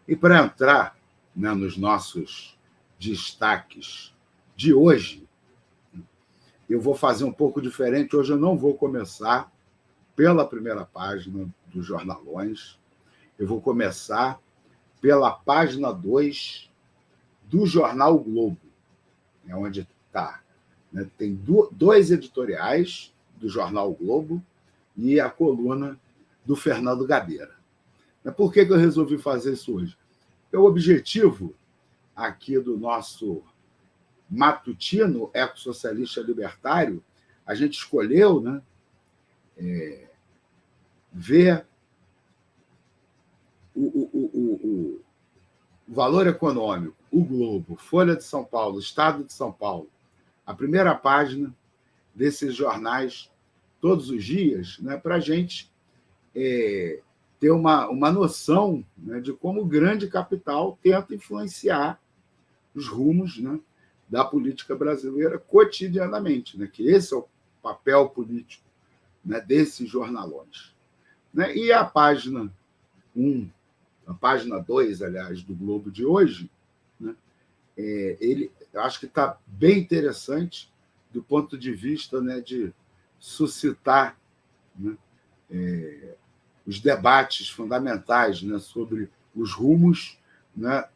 E para entrar, né, nos nossos destaques de hoje, eu vou fazer um pouco diferente. Hoje eu não vou começar pela primeira página dos jornalões, eu vou começar pela página 2 do jornal o Globo, onde está. Né? Tem dois editoriais do jornal o Globo e a coluna do Fernando Gabeira. Por que eu resolvi fazer isso hoje? O objetivo aqui do nosso matutino ecossocialista libertário, a gente escolheu, né, ver o Valor Econômico, o Globo, Folha de São Paulo, Estado de São Paulo, a primeira página desses jornais todos os dias, né, para a gente ter uma noção, né, de como o grande capital tenta influenciar os rumos, né, da política brasileira cotidianamente, né, que esse é o papel político, né, desses jornalões. Né? E a página 1, a página 2, aliás, do Globo de hoje, né, eu acho que está bem interessante do ponto de vista, né, de suscitar, né, os debates fundamentais, né, sobre os rumos, né,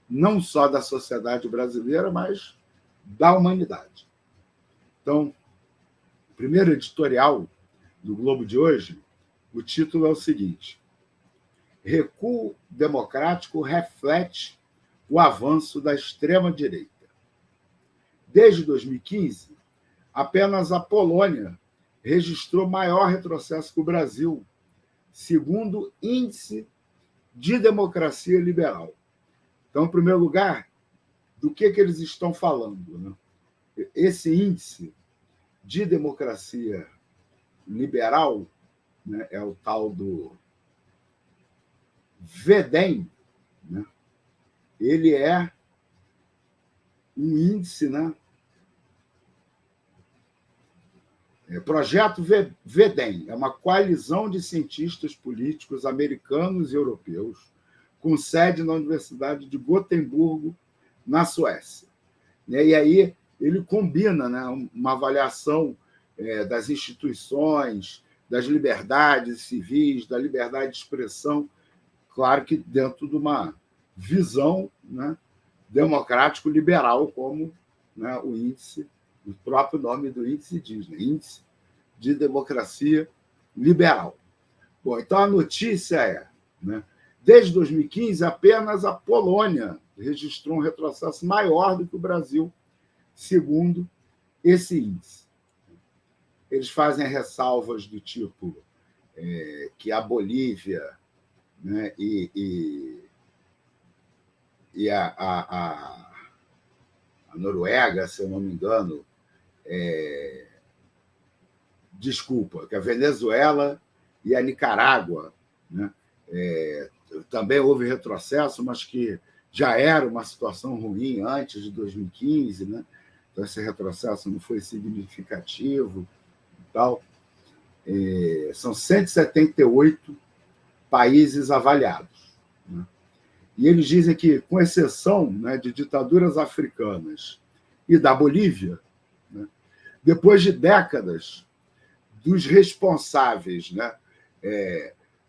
não só da sociedade brasileira, mas da humanidade. Então, o primeiro editorial do Globo de hoje, o título é o seguinte: Recuo democrático reflete o avanço da extrema-direita. Desde 2015, apenas a Polônia registrou maior retrocesso que o Brasil, segundo o Índice de Democracia Liberal. Então, em primeiro lugar, do que eles estão falando? Né? Esse índice de democracia liberal, né, é o tal do VDEM, né? Ele é um índice, né? Projeto VDEM é uma coalizão de cientistas políticos americanos e europeus com sede na Universidade de Gotemburgo, na Suécia. E aí ele combina, né, uma avaliação das instituições, das liberdades civis, da liberdade de expressão, claro que dentro de uma visão, né, democrático-liberal, como, né, o índice, o próprio nome do índice diz, né, Índice de Democracia Liberal. Bom, então a notícia é, né, desde 2015, apenas a Polônia registrou um retrocesso maior do que o Brasil, segundo esse índice. Eles fazem ressalvas do tipo que a Bolívia, né, e a Noruega, se eu não me engano, desculpa, que a Venezuela e a Nicarágua, né, também houve retrocesso, mas que já era uma situação ruim antes de 2015, né? Então esse retrocesso não foi significativo e tal. São 178 países avaliados, né? E eles dizem que, com exceção, né, de ditaduras africanas e da Bolívia, né, depois de décadas dos responsáveis, né,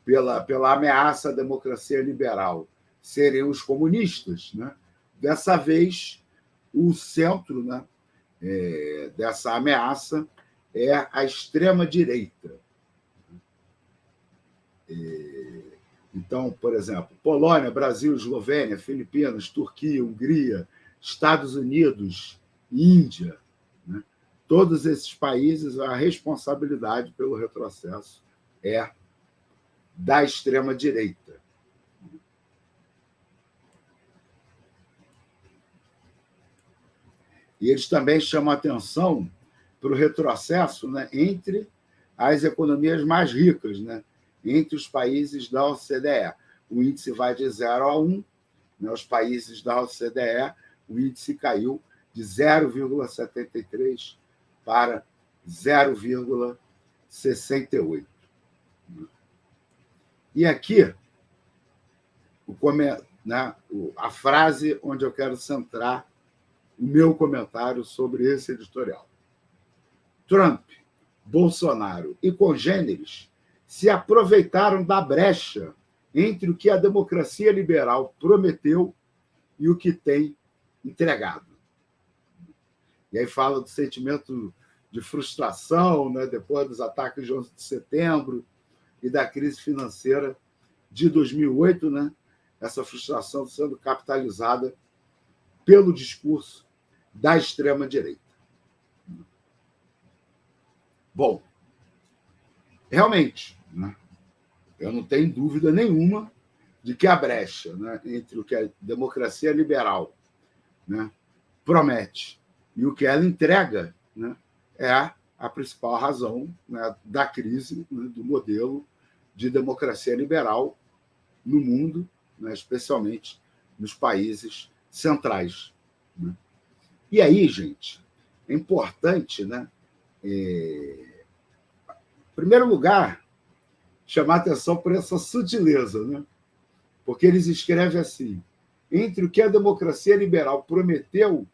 pela ameaça à democracia liberal serem os comunistas, né, dessa vez o centro, né, dessa ameaça é a extrema-direita. Então, por exemplo, Polônia, Brasil, Eslovênia, Filipinas, Turquia, Hungria, Estados Unidos, Índia, né? Todos esses países, a responsabilidade pelo retrocesso é da extrema-direita. E eles também chamam a atenção para o retrocesso, né, entre as economias mais ricas, né, entre os países da OCDE. O índice vai de 0 a 1, né, os países da OCDE, o índice caiu de 0,73 para 0,68. E aqui, né, a frase onde eu quero centrar o meu comentário sobre esse editorial. Trump, Bolsonaro e congêneres se aproveitaram da brecha entre o que a democracia liberal prometeu e o que tem entregado. E aí fala do sentimento de frustração, né, depois dos ataques de 11 de setembro e da crise financeira de 2008, né, essa frustração sendo capitalizada pelo discurso da extrema-direita. Bom, realmente, né, eu não tenho dúvida nenhuma de que a brecha, né, entre o que a democracia liberal, né, promete e o que ela entrega, né, é a principal razão, né, da crise, né, do modelo de democracia liberal no mundo, né, especialmente nos países centrais. Né? E aí, gente, é importante, né, em primeiro lugar, chamar atenção para essa sutileza, né? Porque eles escrevem assim: entre o que a democracia liberal prometeu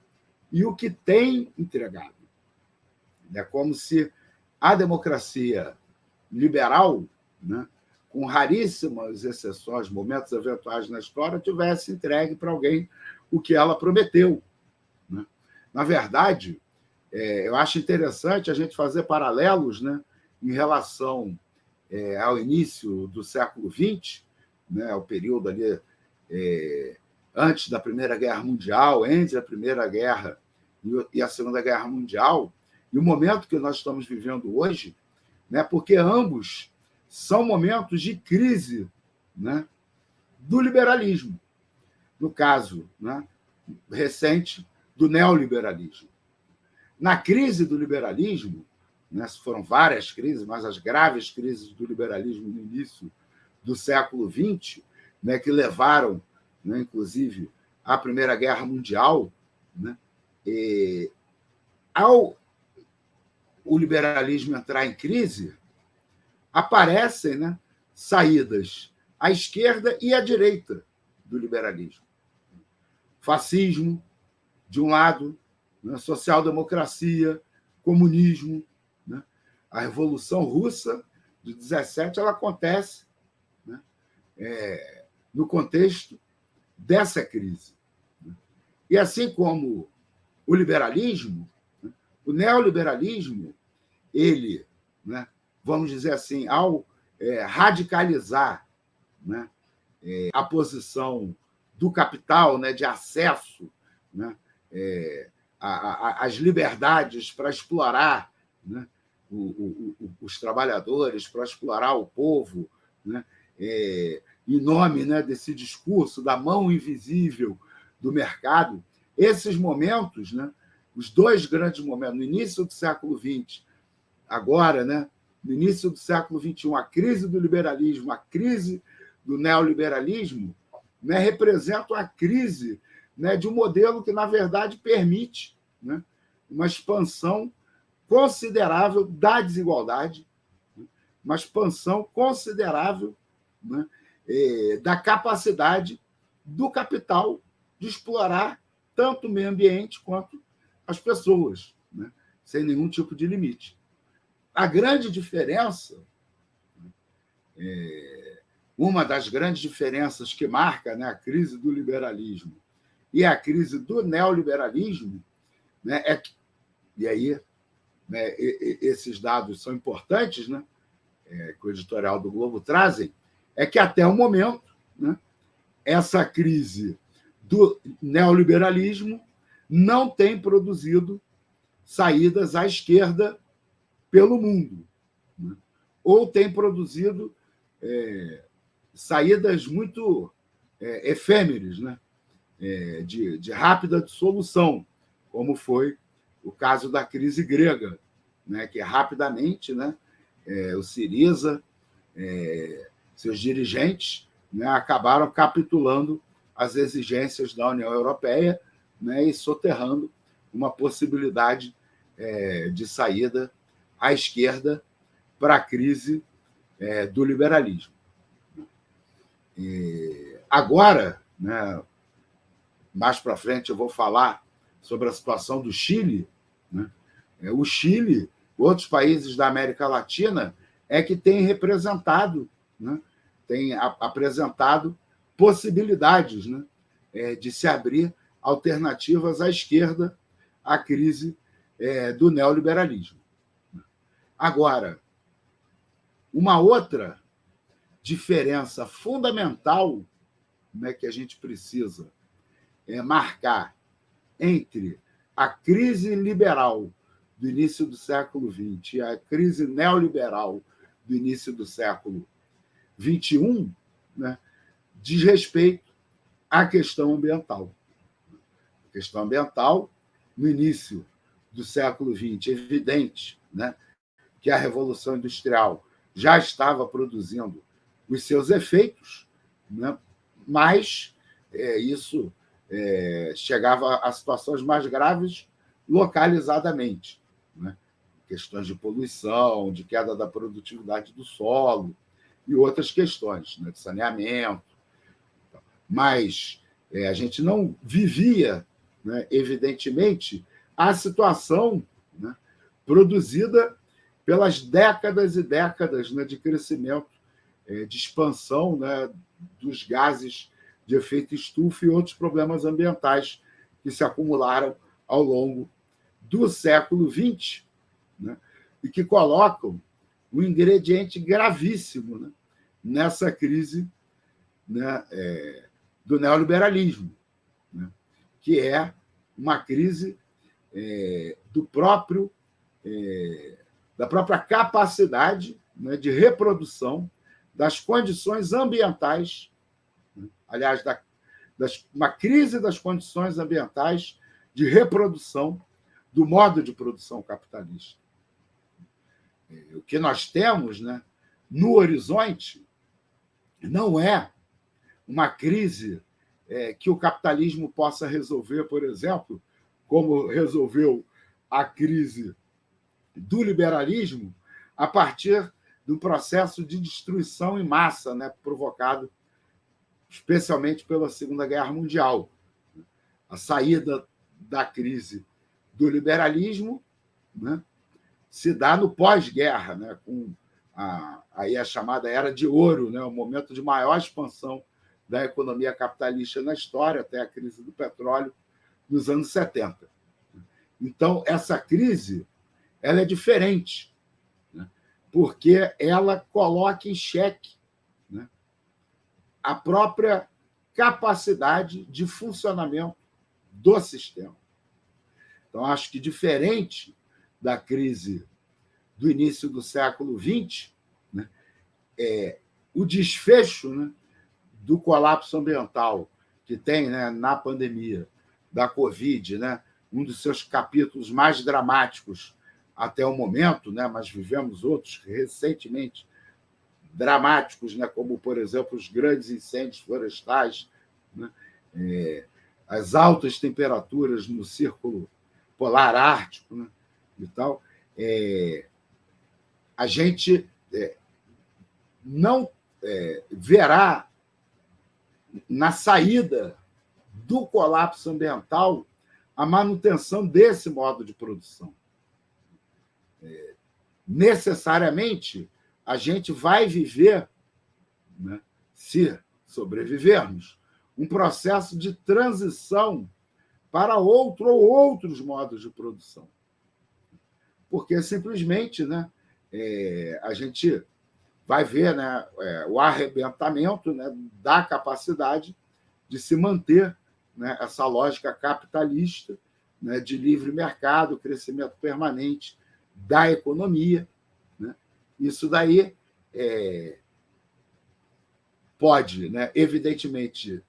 e o que tem entregado. É como se a democracia liberal, né, com raríssimas exceções, momentos eventuais na história, tivesse entregue para alguém o que ela prometeu. Né? Na verdade, eu acho interessante a gente fazer paralelos, né, em relação ao início do século XX, né, ao período ali antes da Primeira Guerra Mundial, entre a Primeira Guerra e a Segunda Guerra Mundial, e o momento que nós estamos vivendo hoje, né, porque ambos são momentos de crise, né, do liberalismo. No caso, né, recente, do neoliberalismo. Na crise do liberalismo, né, foram várias crises, mas as graves crises do liberalismo no início do século XX, né, que levaram, né, inclusive, à Primeira Guerra Mundial, né, ao o liberalismo entrar em crise, aparecem, né, saídas à esquerda e à direita do liberalismo. Fascismo, de um lado, né, social-democracia, comunismo. Né? A Revolução Russa de 17 ela acontece, né, no contexto dessa crise. E assim como o liberalismo, né, o neoliberalismo, ele, né, vamos dizer assim, ao radicalizar, né, a posição do capital, né, de acesso, né, às liberdades para explorar, né, os trabalhadores, para explorar o povo, né, em nome, né, desse discurso da mão invisível do mercado, esses momentos, né, os dois grandes momentos, no início do século XX, agora, né, no início do século XXI, a crise do liberalismo, a crise do neoliberalismo, né, representam a crise, né, de um modelo que, na verdade, permite, né, uma expansão considerável da desigualdade, uma expansão considerável, né, da capacidade do capital de explorar tanto o meio ambiente quanto as pessoas, né, sem nenhum tipo de limite. A grande diferença, uma das grandes diferenças que marca, né, a crise do liberalismo e a crise do neoliberalismo, né, e aí, né, esses dados são importantes, né, que o editorial do Globo trazem, é que até o momento, né, essa crise do neoliberalismo não tem produzido saídas à esquerda pelo mundo, né? Ou tem produzido saídas muito efêmeres, né? De rápida dissolução, como foi o caso da crise grega, né? Que rapidamente, né, o Syriza, seus dirigentes, né, acabaram capitulando às exigências da União Europeia, né, e soterrando uma possibilidade de saída à esquerda para a crise do liberalismo. Agora, né? Mais para frente eu vou falar sobre a situação do Chile, né? O Chile, outros países da América Latina, é que têm representado, né? Têm apresentado possibilidades, né? De se abrir alternativas à esquerda à crise do neoliberalismo. Agora, uma outra diferença fundamental, né, que a gente precisa marcar entre a crise liberal do início do século XX e a crise neoliberal do início do século XXI, né, diz respeito à questão ambiental. A questão ambiental, no início do século XX, é evidente, né, que a Revolução Industrial já estava produzindo os seus efeitos, né, mas isso chegava a situações mais graves localizadamente, né? Questões de poluição, de queda da produtividade do solo e outras questões, né, de saneamento. Mas a gente não vivia, né, evidentemente, a situação, né, produzida pelas décadas e décadas, né, de crescimento, de expansão, né, dos gases de efeito estufa e outros problemas ambientais que se acumularam ao longo do século XX, né, e que colocam um ingrediente gravíssimo, né, nessa crise, né, do neoliberalismo, né, que é uma crise da própria capacidade, né, de reprodução das condições ambientais, né, aliás, uma crise das condições ambientais de reprodução do modo de produção capitalista. O que nós temos, né, no horizonte não é uma crise que o capitalismo possa resolver, por exemplo, como resolveu a crise do liberalismo, a partir do processo de destruição em massa, né, provocado especialmente pela Segunda Guerra Mundial. A saída da crise do liberalismo, né, se dá no pós-guerra, né, com aí a chamada Era de Ouro, né, o momento de maior expansão da economia capitalista na história, até a crise do petróleo nos anos 70. Então, essa crise ela é diferente, né, porque ela coloca em xeque, né, a própria capacidade de funcionamento do sistema. Então, acho que diferente da crise do início do século XX, né, o desfecho, né, do colapso ambiental que tem, né, na pandemia da Covid, né, um dos seus capítulos mais dramáticos até o momento, né, mas vivemos outros recentemente dramáticos, né, como, por exemplo, os grandes incêndios florestais, né, as altas temperaturas no círculo polar ártico, né, e tal. A gente não verá na saída do colapso ambiental a manutenção desse modo de produção. Necessariamente, a gente vai viver, né, se sobrevivermos, um processo de transição para outro ou outros modos de produção. Porque, simplesmente, né, a gente vai ver, né, o arrebentamento, né, da capacidade de se manter, né, essa lógica capitalista, né, de livre mercado, crescimento permanente da economia. Né? Isso daí pode, né, evidentemente,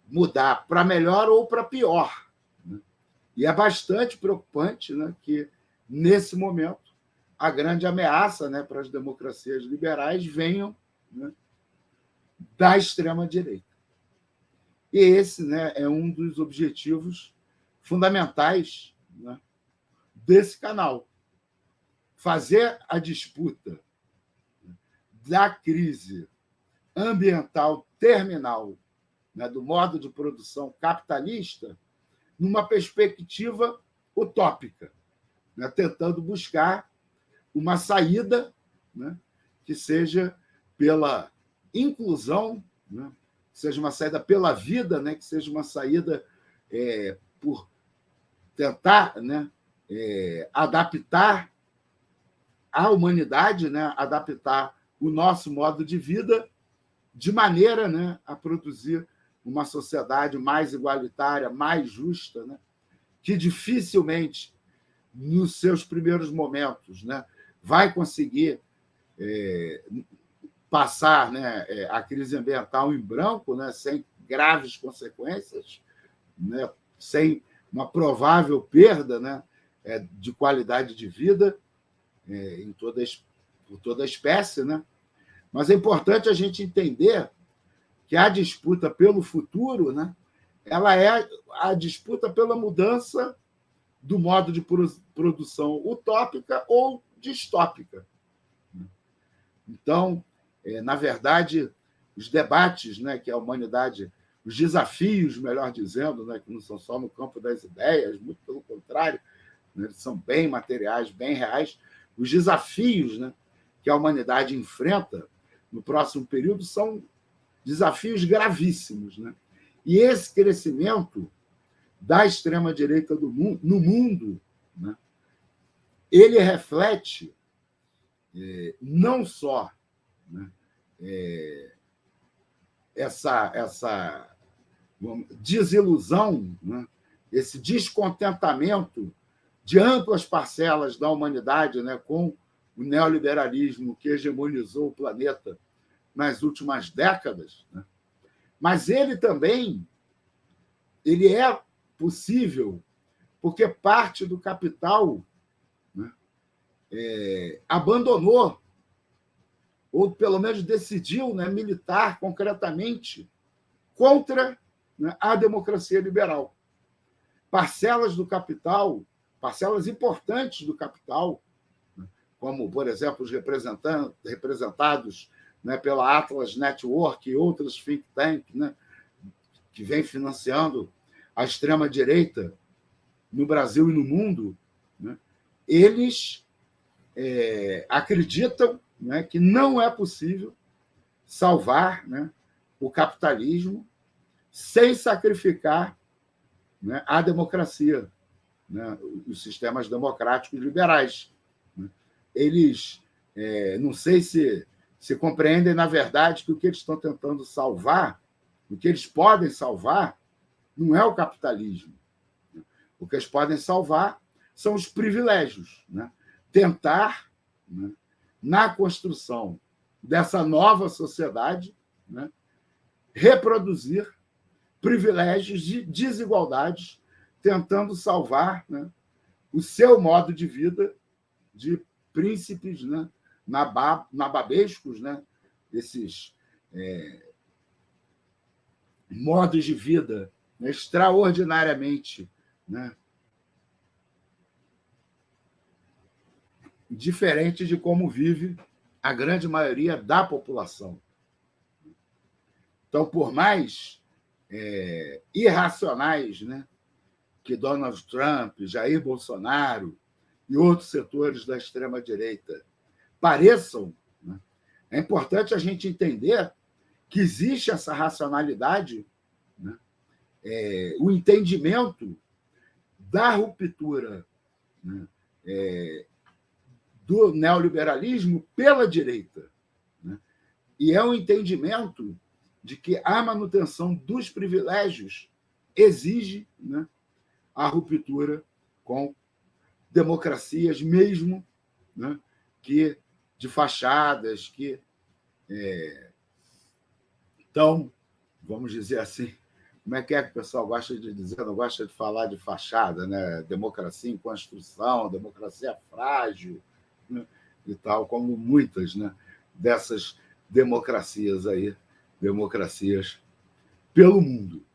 mudar para melhor ou para pior. Né? E é bastante preocupante, né, que, nesse momento, a grande ameaça, né, para as democracias liberais venham, né, da extrema-direita. E esse, né, é um dos objetivos fundamentais, né, desse canal. Fazer a disputa da crise ambiental terminal né, do modo de produção capitalista numa perspectiva utópica, né, tentando buscar uma saída, né, que seja pela inclusão, né, que seja uma saída pela vida, né, que seja uma saída por tentar, né, adaptar a humanidade, né, adaptar o nosso modo de vida de maneira, né, a produzir uma sociedade mais igualitária, mais justa, né, que dificilmente, nos seus primeiros momentos, né, vai conseguir passar, né, a crise ambiental em branco, né, sem graves consequências, né, sem uma provável perda, né, de qualidade de vida por toda a espécie, né? Mas é importante a gente entender que a disputa pelo futuro, né, ela é a disputa pela mudança do modo de produção utópica ou distópica. Então, na verdade, os debates, né, que a humanidade, os desafios, melhor dizendo, né, que não são só no campo das ideias, muito pelo contrário, né, eles são bem materiais, bem reais. Os desafios, né, que a humanidade enfrenta no próximo período são desafios gravíssimos, né? E esse crescimento da extrema-direita no mundo, né, ele reflete não só, né, essa desilusão, né, esse descontentamento de amplas parcelas da humanidade, né, com o neoliberalismo que hegemonizou o planeta nas últimas décadas, né, mas ele também é possível porque parte do capital, né, abandonou, ou pelo menos decidiu, né, militar concretamente contra, né, a democracia liberal. Parcelas do capital, parcelas importantes do capital, né, como, por exemplo, os representados, né, pela Atlas Network e outras think tanks, né, que vem financiando a extrema-direita no Brasil e no mundo, né, eles acreditam, né, que não é possível salvar, né, o capitalismo sem sacrificar, né, a democracia, né, os sistemas democráticos liberais. Né. Eles, não sei se compreendem, na verdade, que o que eles estão tentando salvar, o que eles podem salvar, não é o capitalismo. O que eles podem salvar são os privilégios. Né? Tentar, né, na construção dessa nova sociedade, né, reproduzir privilégios de desigualdades, tentando salvar, né, o seu modo de vida de príncipes, né, nababescos, né, esses modos de vida, né, extraordinariamente, né, diferente de como vive a grande maioria da população. Então, por mais irracionais, né, que Donald Trump, Jair Bolsonaro e outros setores da extrema-direita pareçam, né, é importante a gente entender que existe essa racionalidade, né, o entendimento da ruptura, né, do neoliberalismo pela direita. Né? E é um entendimento de que a manutenção dos privilégios exige, né, a ruptura com democracias, mesmo, né, que de fachadas, que então, vamos dizer assim, como é que o pessoal gosta de dizer? Não gosta de falar de fachada, né? Democracia em construção, democracia frágil, né? E tal, como muitas, né, dessas democracias aí, democracias pelo mundo.